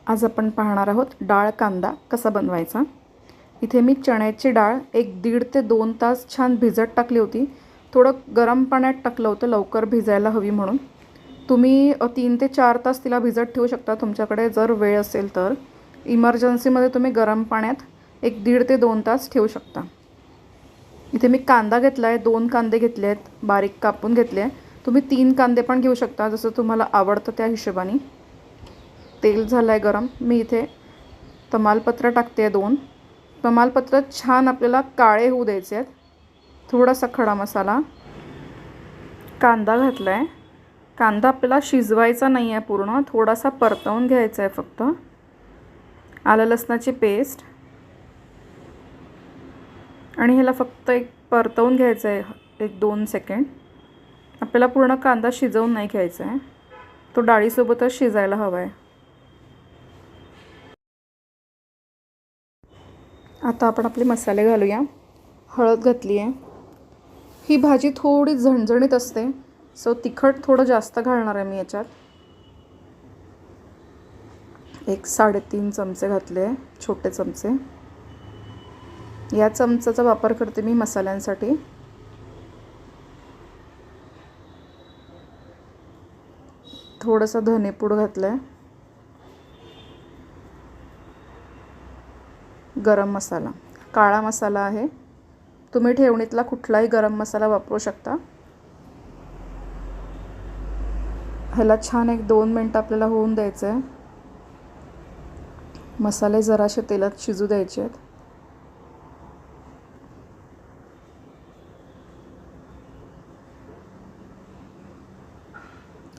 आज आपण पाहणार आहोत डाळ कांदा कसा बनवायचा। इथे मी चण्याची डाळ 1.5 ते 2 तास छान भिजत टाकली होती। थोडं गरम पाण्यात टाकलं होतं लवकर भिजायला हवी म्हणून। तुम्ही 3 ते 4 तास तिला भिजत ठेवू शकता तुमच्याकडे जर वेळ असेल तर। इमर्जन्सीमध्ये तुम्ही गरम पाण्यात 1.5 ते 2 तास ठेवू शकता। इथे मी कांदा घेतला आहे, 2 कांदे घेतले आहेत, बारीक कापून घेतले आहे। तुम्ही 3 कांदे पण घेऊ शकता जसं तुम्हाला आवडतं त्या हिशोबाने। तेल झालं आहे गरम। मी इथे तमालपत्र टाकते 2 तमालपत्र छान आपल्याला काळे होऊ द्यायचे आहेत। थोडासा खडा मसाला, कांदा घातला आहे। कांदा आपल्याला शिजवायचा नाही आहे, पूर्ण थोडासा परतवून घ्यायचा आहे फक्त। आलं लसणाची पेस्ट आणि ह्याला फक्त एक परतवून घ्यायचं आहे 1-2 सेकंड। आपल्याला पूर्ण कांदा शिजवून नाही घ्यायचा आहे, तो डाळीसोबतच शिजायला हवा आहे। आता आपण आपले मसाले घालूया। हळद घातली आहे। ही भाजी थोडी झणझणीत असते, सो तिखट थोडं जास्त घालणार आहे मी याच्यात। 1-3.5 चमचे घातले, छोटे चमचे। या चमचाचा वापर करते मी मसाल्यांसाठी। थोडंसं धनेपूड घातलं आहे। गरम मसाला, काळा मसाला आहे, तुम्ही ठेवणीतला कुठलाही गरम मसाला वापरू शकता। ह्याला छान 1-2 मिनटं आपल्याला होऊन द्यायचं आहे। मसाले जराशे तेलात शिजू द्यायचे आहेत।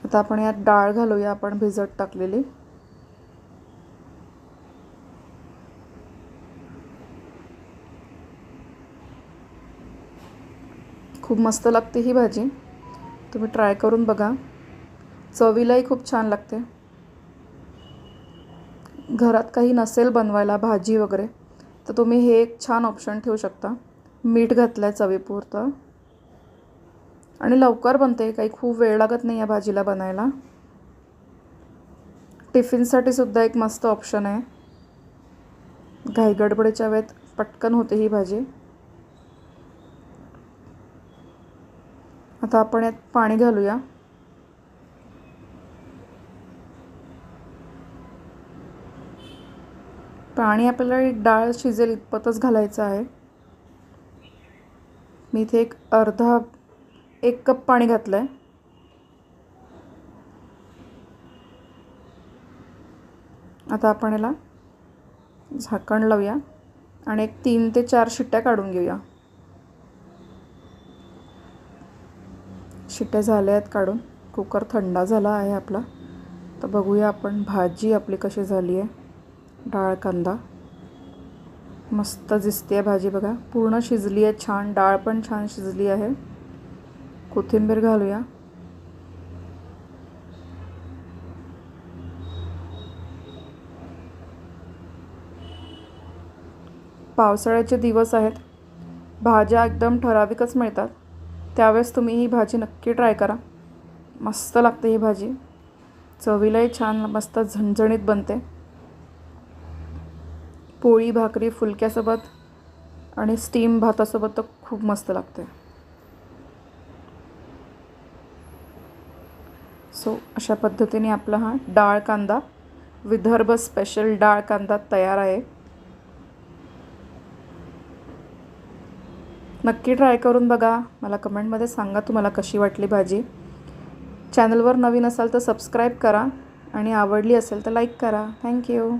आता आपण यात डाळ घालूया, आपण भिजत टाकलेली। खूप मस्त लागते ही भाजी, तुम्ही ट्राय करून बघा। चवीलाही खूप छान लागते। घरात काही नसेल बनवायला भाजी वगैरे तर तुम्ही हे एक छान ऑप्शन ठेवू शकता। मीठ घातलं आहे चवीपुरतं आणि लवकर बनते, काही खूप वेळ लागत नाही या भाजीला बनायला। टिफिनसाठी सुद्धा एक मस्त ऑप्शन आहे, घाईगडबडीच्या वेळेत पटकन होते ही भाजी। आता आपण यात पाणी घालूया। पाणी आपल्याला डाळ शिजेल इतपतच घालायचं आहे। मी इथे 1 कप पाणी घातलं आहे। आता आपण याला झाकण लावूया आणि 3 ते 4 शिट्ट्या काढून घेऊया। शिट्ट्या झाल्या आहेत काढून, कुकर थंड झाला आहे आपला। तर बघूया आपण भाजी आपली कशी झाली आहे। डाळ कांदा मस्त दिसते भाजी, बघा पूर्ण शिजली आहे छान, डाळ पण छान शिजली आहे। कोथिंबीर घालूया। पावसाळ्याचे दिवस आहेत, भाज्या एकदम ठराविकच मिळतात, त्यावेळेस तुम्ही ही भाजी नक्की ट्राय करा। मस्त लागते ही भाजी, चवीलाही छान मस्त झणझणीत बनते। पोळी भाकरी फुलक्यासोबत आणि स्टीम भातासोबत तर खूप मस्त लागते। सो अशा पद्धतीने आपला हा डाळ कांदा, विदर्भ स्पेशल डाळ कांदा तयार आहे। नक्की ट्राय करून बघा, मला कमेंटमध्ये सांगा तुम्हाला कशी वाटली भाजी। चॅनलवर नवीन असाल तर सबस्क्राईब करा आणि आवडली असेल तर लाईक करा। थँक्यू।